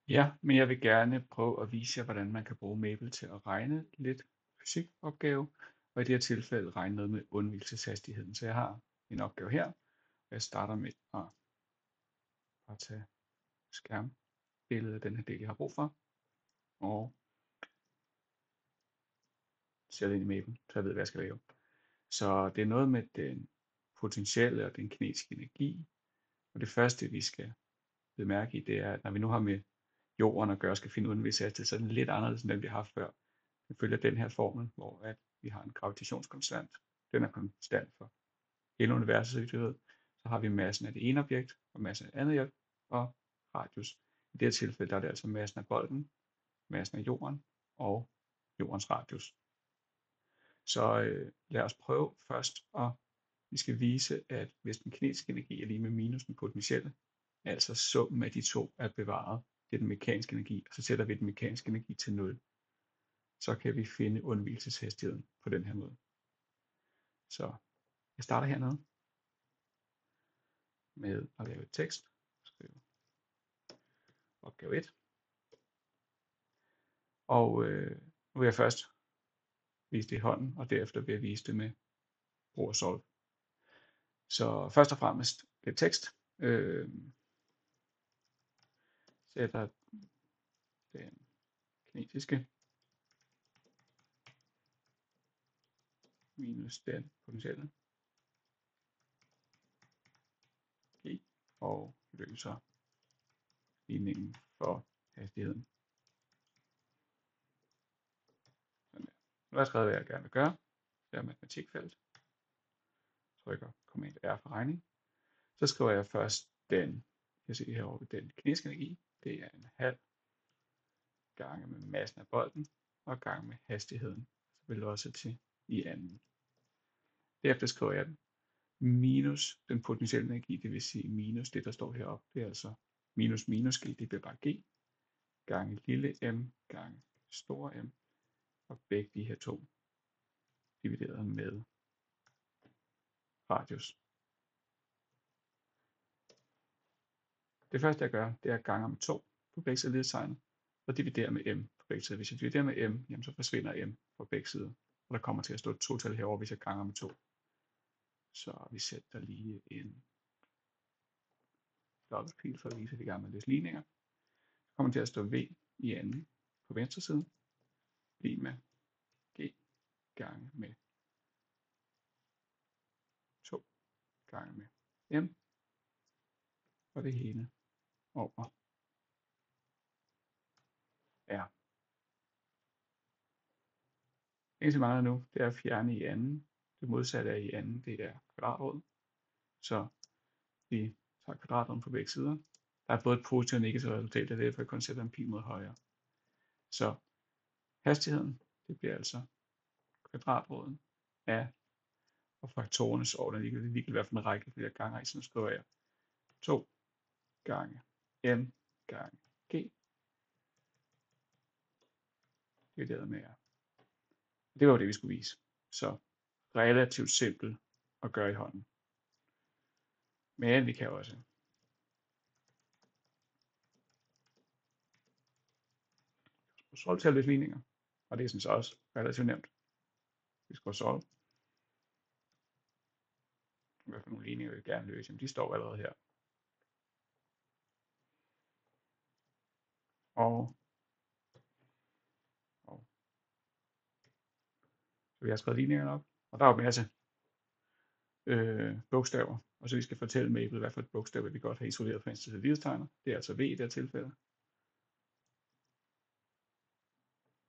Ja, men jeg vil gerne prøve at vise jer, hvordan man kan bruge Maple til at regne lidt fysikopgave, og i det her tilfælde regne noget med undvigelseshastigheden. Så jeg har en opgave her, og jeg starter med at bare tage skærmbilledet af den her del, jeg har brug for, og sætte ind i Maple, så jeg ved, hvad jeg skal lave. Så det er noget med den potentielle og den kinetiske energi, og det første, vi skal bemærke i, det er, at når vi nu har med jorden at gøre, skal finde undvigelseshastighed, så er den lidt anderledes end den, vi har haft før. Den følger den her formel, hvor at vi har en gravitationskonstant. Den er konstant for hele universet, så vidt vi ved. Så har vi massen af det ene objekt, og massen af det andet objekt, og radius. I det her tilfælde der er det altså massen af bolden, massen af jorden og jordens radius. Så lad os prøve først at vi skal vise, at hvis den kinetiske energi er lige med minus den potentielle, altså summen af de to er bevaret, det er den mekaniske energi, og så sætter vi den mekaniske energi til 0, så kan vi finde undvigelseshastigheden på den her måde. Så jeg starter hernede med at lave et tekst. Skrive opgave 1. Og nu vil jeg først vise det i hånden, og derefter vil jeg vise det med brug af solve. Så først og fremmest lidt tekst. Sætter den kinetiske minus den potentielle g og løser ligningen for hastigheden. Sådan der. Nu har jeg skrevet, hvad jeg gerne vil gøre. Det er matematikfelt. Trykker Command R for regning. Så skriver jeg først den, jeg ser herovre, den kinetiske energi. Det er en halv gange med massen af bolden og gange med hastigheden. Så velocity i anden. Derefter skriver jeg den minus den potentielle energi, det vil sige minus det, der står heroppe. Det er altså minus minus g, det bliver bare g, gange lille m, gange store m, og begge de her to divideret med radius. Det første jeg gør, det er gange med 2 på begge sider af lighedstegnet, og dividere med m på begge sider. Hvis jeg dividerer med m, jamen så forsvinder m på begge sider, og der kommer til at stå et total herover, hvis jeg ganger med 2. Så vi sætter lige en dobbeltpil for at vise, at vi er i gang med at løse ligninger. Så kommer til at stå v i anden på venstre side, lige med g gange med 2 gange med m, og det hele over r. Det eneste, mangler nu, det er at fjerne i anden. Det modsatte af i anden, det er kvadratrod. Så vi tager kvadratroden på begge sider. Der er både et positivt og negativt resultat, og derfor kun sætter en pil mod højre. Så hastigheden, det bliver altså kvadratroden af, og faktorernes orden, det kan være for en række flere gange i, så nu skriver jeg 2 gange m gange g divideret med r. Det var jo det, vi skulle vise. Så relativt simpelt at gøre i hånden. Men vi kan også solve til at løse ligninger, og det er sådan så også relativt nemt. Vi skal solve. Hvad for nogle ligninger vi vil gerne løse? Jamen, de står allerede her. Og så vi har skrevet ligningerne op, og der er jo en masse bogstaver, og så vi skal fortælle Maple, hvad for et bogstav vi godt have isoleret fra indstillet lighedstegner. Det er altså V i det her tilfælde.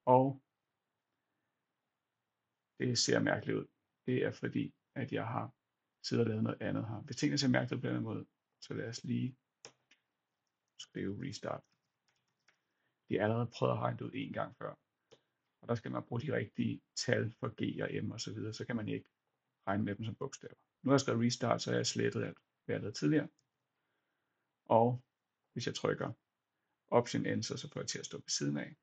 Og det ser mærkeligt ud. Det er fordi, at jeg har siddet og lavet noget andet her. Hvis tingene ser mærkeligt ud på den måde, så lad os lige skrive restart. De er allerede prøvet at regne det ud en gang før. Og der skal man bruge de rigtige tal for G og M og så videre, så kan man ikke regne med dem som bogstaver. Nu har jeg skrevet restart, så har jeg slettet alt, hvad jeg lavede tidligere. Og hvis jeg trykker Option Enter, så får jeg til at stå ved siden af.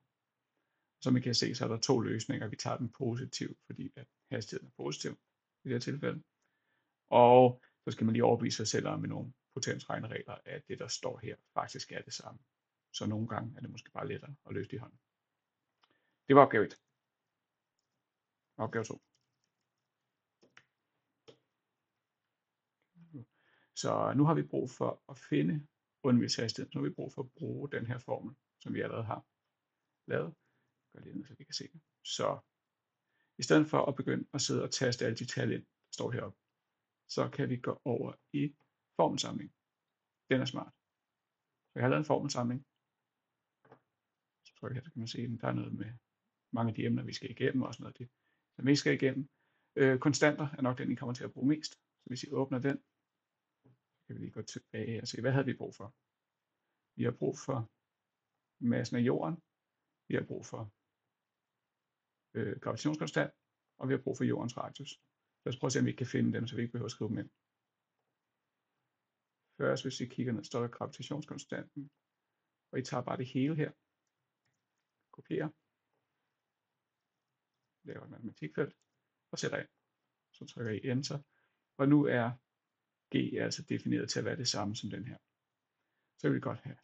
Som I kan se, så er der to løsninger. Vi tager den positiv, fordi at hastigheden er positiv i det her tilfælde. Og så skal man lige overbevise sig selv om med nogle potensregneregler, at det, der står her, faktisk er det samme. Så nogle gange er det måske bare lettere at løfte i hånden. Det var opgave 1. Opgave 2. Så nu har vi brug for at finde undvigelseashastigheden. Nu har vi brug for at bruge den her formel, som vi allerede har lavet. Gør det ned, så vi kan se det. Så i stedet for at begynde at sidde og taste alle de tal ind, der står heroppe, så kan vi gå over i formelsamling. Den er smart. Så jeg har lavet en formelsamling. Så trykker her, så kan man se, at der er noget med mange af de emner, vi skal igennem, og også noget af det, som vi skal igennem. Konstanter er nok den, I kommer til at bruge mest. Så hvis I åbner den, så kan vi lige gå tilbage og se, hvad havde vi brug for? Vi har brug for massen af jorden, vi har brug for gravitationskonstant, og vi har brug for jordens radius. Lad os prøve at se, om vi kan finde dem, så vi ikke behøver at skrive dem ind. Først, hvis vi kigger ned, står der gravitationskonstanten, og I tager bare det hele her, kopierer, laver et matematikfelt, og sætter ind. Så trykker I Enter, og nu er G altså defineret til at være det samme som den her. Så vil vi godt have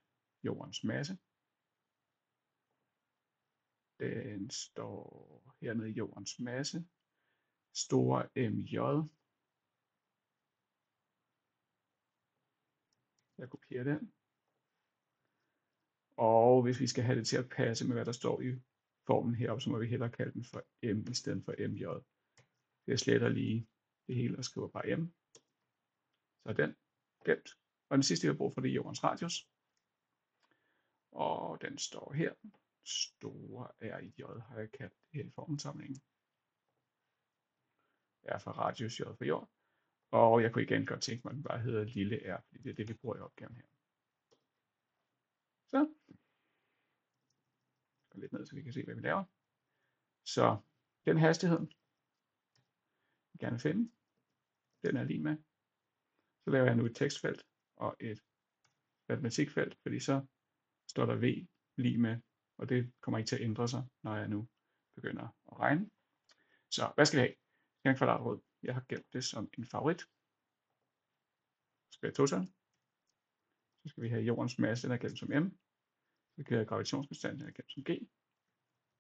jordens masse. Den står hernede i jordens masse. Store MJ. Jeg kopierer den. Og hvis vi skal have det til at passe med, hvad der står i formen heroppe, så må vi hellere kalde den for M i stedet for MJ. Jeg sletter lige det hele og skriver bare M. Så er den gemt. Og den sidste, vi har brug for, det er jordens radius. Og den står her. Store RJ har jeg kaldt det her i formelsamlingen. R for radius, J for jord. Og jeg kunne igen godt tænke mig, at den bare hedder lille r, fordi det er det, vi bruger i opgaven her. Så. Gå lidt ned, så vi kan se, hvad vi laver. Så den hastighed, vi gerne vil finde, den er lige med. Så laver jeg nu et tekstfelt og et matematikfelt, fordi så står der V lige med, og det kommer ikke til at ændre sig, når jeg nu begynder at regne. Så hvad skal vi have? Vi skal have en kvadratrod. Jeg har gemt det som en favorit. Så skal vi have total. Så skal vi have jordens masse, den er gemt som M. Så skal vi have gravitationskonstanten, den er gemt som G.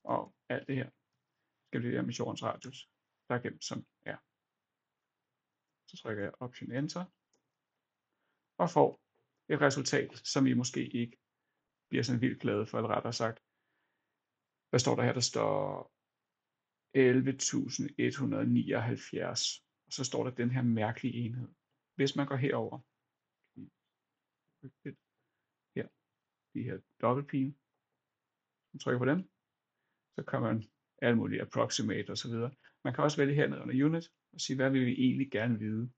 Og alt det her skal vi have med jordens radius, der er gemt som R. Så trykker jeg Option Enter. Og får et resultat, som I måske ikke bliver sådan vildt glade for, eller rettere sagt. Hvad står der her? Der står 11.179. Og så står der den her mærkelige enhed. Hvis man går herover, her, de her dobbeltpile, og trykker på dem, så kan man alle mulige approximate og så videre. Man kan også vælge hernede under unit og sige, hvad vil vi egentlig gerne vide.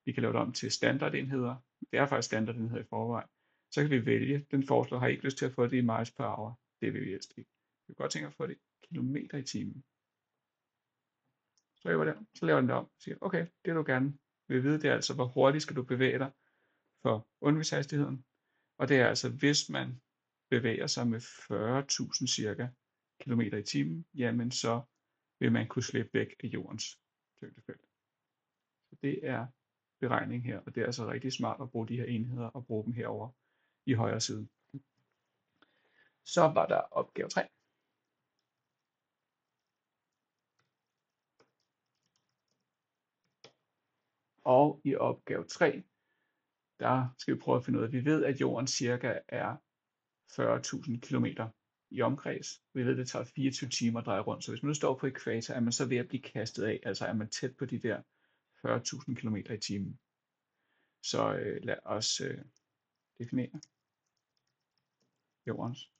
Vi kan lave det om til standardenheder. Det er faktisk standardenheder i forvejen. Så kan vi vælge, den foreslår, har I ikke lyst til at få det i miles per hour? Det vil vi helst ikke. Vi kan godt tænke at få det i kilometer i timen. Så laver den det om og siger, okay, det du gerne vil vide, det er altså, hvor hurtigt skal du bevæge dig for undvigelseashastigheden. Og det er altså, hvis man bevæger sig med 40.000 cirka kilometer i timen, jamen så vil man kunne slippe væk af jordens tyngdefelt. Så det er beregning her, og det er altså rigtig smart at bruge de her enheder og bruge dem herover i højre side. Så var der opgave 3. Og i opgave 3, der skal vi prøve at finde ud af, at vi ved, at jorden cirka er 40.000 kilometer i omkreds. Vi ved, at det tager 24 timer at dreje rundt. Så hvis man nu står på ækvator, er man så ved at blive kastet af, altså er man tæt på de der 40.000 kilometer i timen. Så lad os definere jordens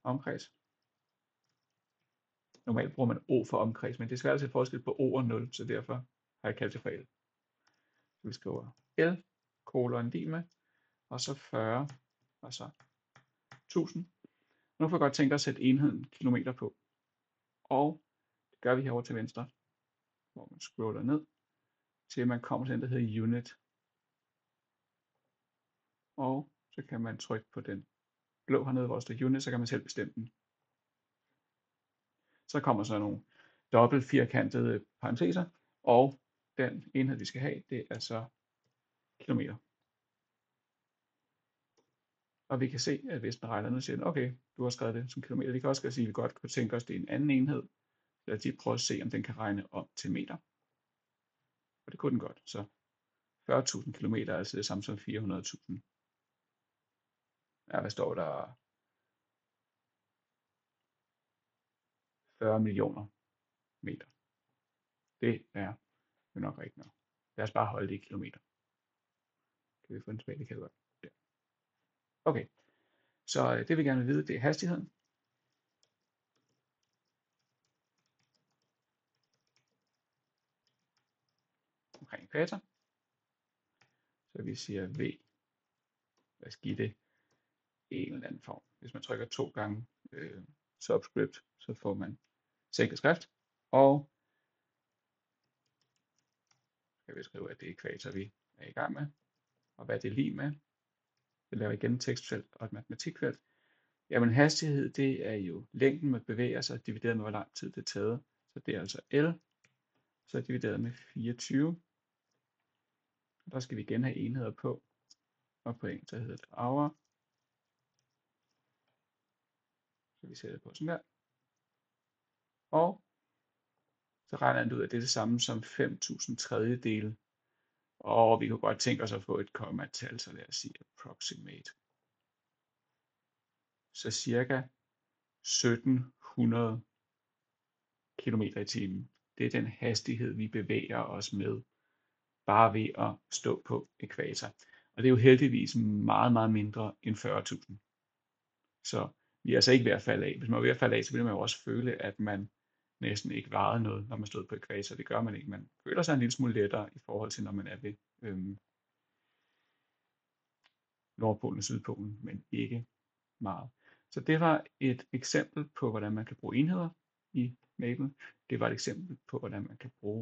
omkreds. Normalt bruger man O for omkreds, men det er svært at se forskel på O og 0, så derfor har jeg kaldt det for L. Så vi skriver L, kolon lige med, og så 40, og så 1000. Nu får jeg godt tænke at sætte enheden kilometer på. Og det gør vi herovre til venstre, hvor man scroller ned, til man kommer til den, der hedder unit. Og så kan man trykke på den blå hernede, hvor der står unit, så kan man selv bestemme den. Så kommer så nogle dobbelt firkantede parenteser, og den enhed, vi skal have, det er så kilometer. Og vi kan se, at hvis den regner ned, siger den, okay, du har skrevet det som kilometer. Vi kan også sige, at vi godt kunne tænke os, det er en anden enhed. Lad os lige prøve at se, om den kan regne om til meter. Og det kunne den godt. Så 40.000 kilometer er altså det samme som 400.000. Ja, hvad står der? 40 millioner meter. Det er jo nok rigtigt nok. Lad os bare holde det i kilometer. Kan vi få den tilbage? Det kan vi godt. Der. Okay, så det vi gerne vil vide, det er hastigheden. Omkring ekvator. Så vi siger V. Lad os give det en eller anden form. Hvis man trykker 2 gange subscript, så får man sænket skrift. Og jeg vil skrive, at det er ekvator, vi er i gang med. Og hvad det er lige med. Vi laver igen et tekstfelt og et matematikfelt. Jamen hastighed, det er jo længden, man bevæger sig, divideret med, hvor lang tid det er taget. Så det er altså L, så divideret med 24. Der skal vi igen have enheder på. Og på engelsk, så hedder det hour. Så vi sætter det på sådan der. Og så regner den ud, at det er det samme som 5.000 tredjedele. Og vi kunne godt tænke os at få et kommatal, så lad os sige approximate. Så cirka 1700 km i timen. Det er den hastighed, vi bevæger os med, bare ved at stå på ekvator. Og det er jo heldigvis meget, meget mindre end 40.000. Så vi er altså ikke ved at falde af. Hvis man er ved at falde af, så vil man jo også føle, at man næsten ikke vejede noget, når man stod på ekvator. Det gør man ikke. Man føler sig en lille smule lettere i forhold til, når man er ved Nordpolen og Sydpolen, men ikke meget. Så det var et eksempel på, hvordan man kan bruge enheder i Maple. Det var et eksempel på, hvordan man kan bruge